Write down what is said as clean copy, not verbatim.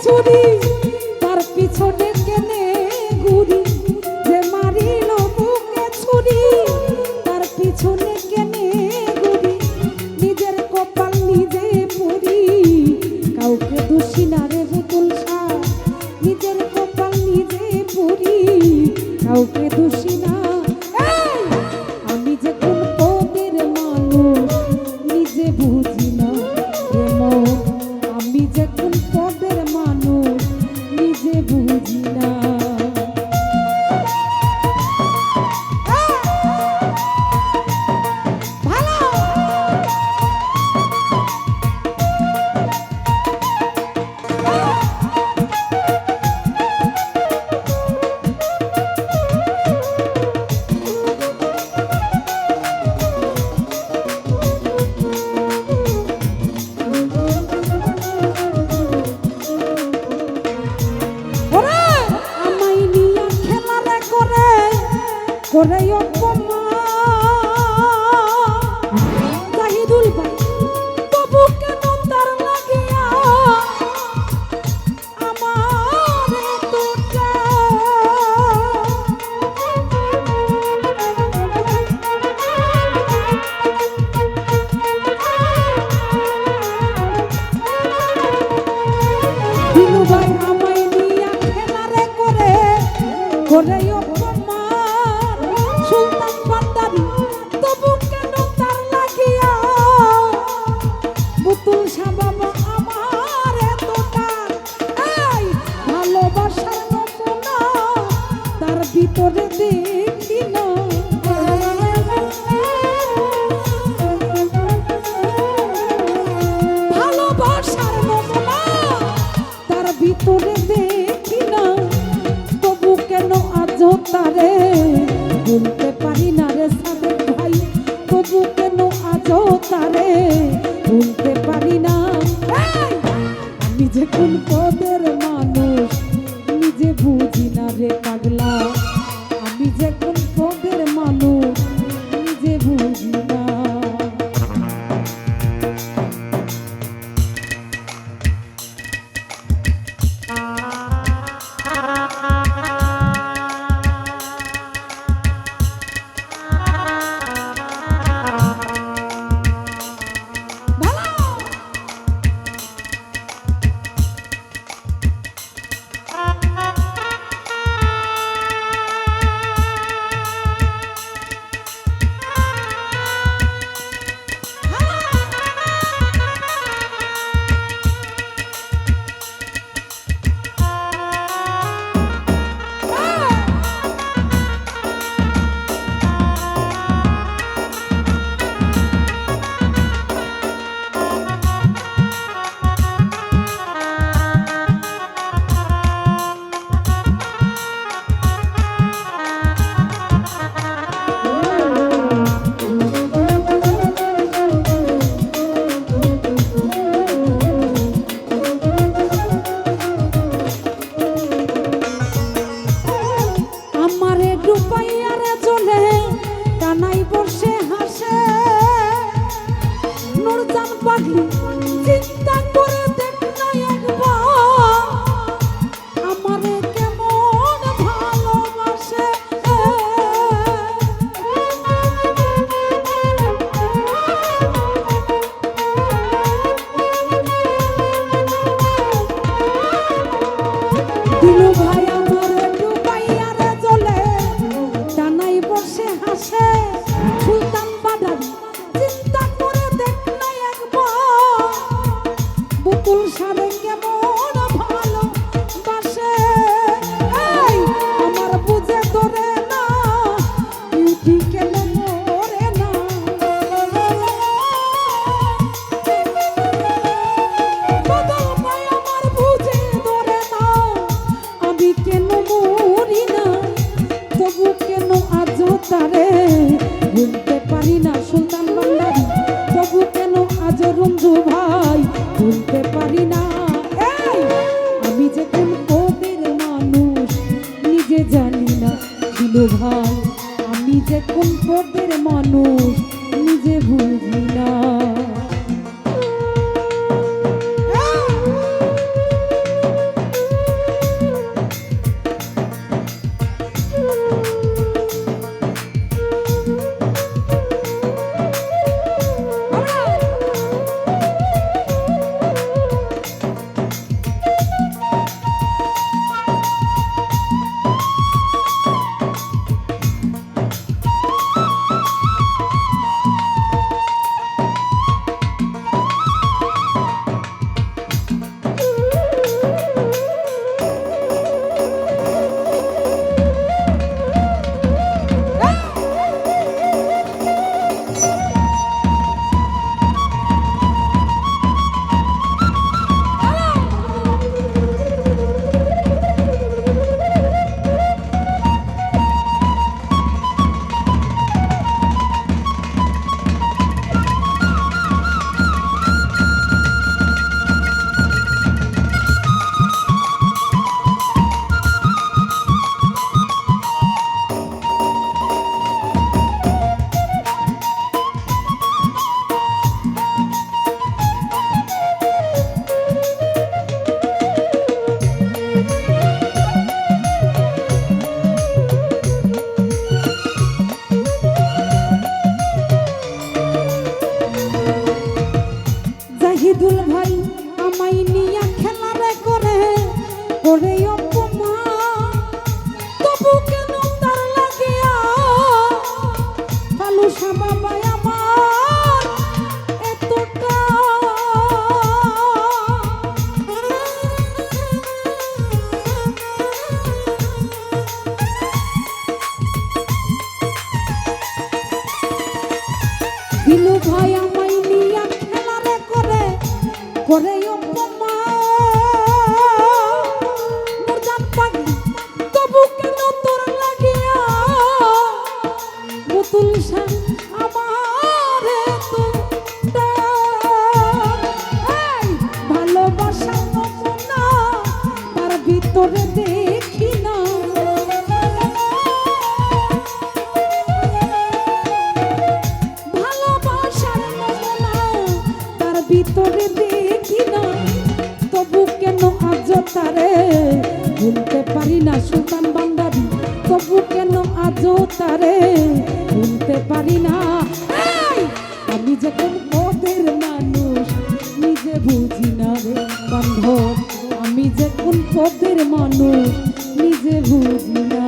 ছুরি তার পিছনে কেনে ঘুরি যে মারিল বুকে ছুরি তার পিছনে কেনে ঘুরি নিজের কপাল নিজে পুরি কাউকে দোষী না রে পুতুল শাহ নিজের কপাল নিজে পুরি কাউকে দোষী না আমি যে কোন পদের মানুষ নিজে বুঝি না আমি যে কোন পদের মানুষ নিজে বুঝি না করে জাহিদুল ভাই তবু কেন তার লাগিয়া আমার তোটা দিনু ভাই আমায় নিয়া খেলারে করে সুলতান বান্দারি তবু কেন তার লাগিয়া পুতুল শাহ বাবা আমার এতটা এই ভালোবাসার নমুনা তার ভিতরে দেখি না ভালোবাসার নমুনা তার ভিতরে দেখি না তবু কেন আজও তারে বলতে পারি না রে সাদেক ভাই তবু কেন আজও তারে বলতে পারি না আমি যে কোন পদের মানুষ নিজে বুঝি না রে পাগলা আমি যে কোন পদের মানুষ নিজে বুঝি না চিন্তা করে দেখ না একবার আমারে কেমন ভালোবাসে দিলু ভাই আমার ডুবাইয়া রে জ্বলে ডানাই বসে হাসে সুলতান বাদারি চিন্তা করে দেখ না একবার বুতুল সারে কেমন ভালোবাসে এই আমার বুঝে ধরে না বিউটি কেন মরে না বদল ভাই আমার বুঝে ধরে না আমি কেন মরি না তবু কেন আজও তারে ভুলতে পারি না সুলতান বান্দারি তবু কেন আজও রঞ্জু ভাই ভুলতে পারি না আমি যে কোন পদের মানুষ নিজে জানি না দিলু ভাই আমি যে কোন পদের মানুষ নিজে বুঝি না ভাই আমায় নিয়া খেলা রে করে করে অপমান তবু কেন তার লাগিয়া ফালুসা বাবা আমার এতটা দিলু ভাই আমায় নিয়া খেলা রে করে করে অপমান পাগলি তবু কেন তোর লাগিয়া বুতুল শাহ আমার এতটা এই ভালোবাসা নমুনা তার ভিতরে দেখি না ভালোবাসার নমুনা তার ভিতরে দেখি না তবু কেন আজ তারে ভুলতে পারি না সুলতান বান্দারি তবু কেন আজ তারে ভুলতে পারি না এই, আমি যে কোন পদের মানুষ নিজে বুঝি না রে বান্ধব আমি যে কোন পদের মানুষ নিজে বুঝি না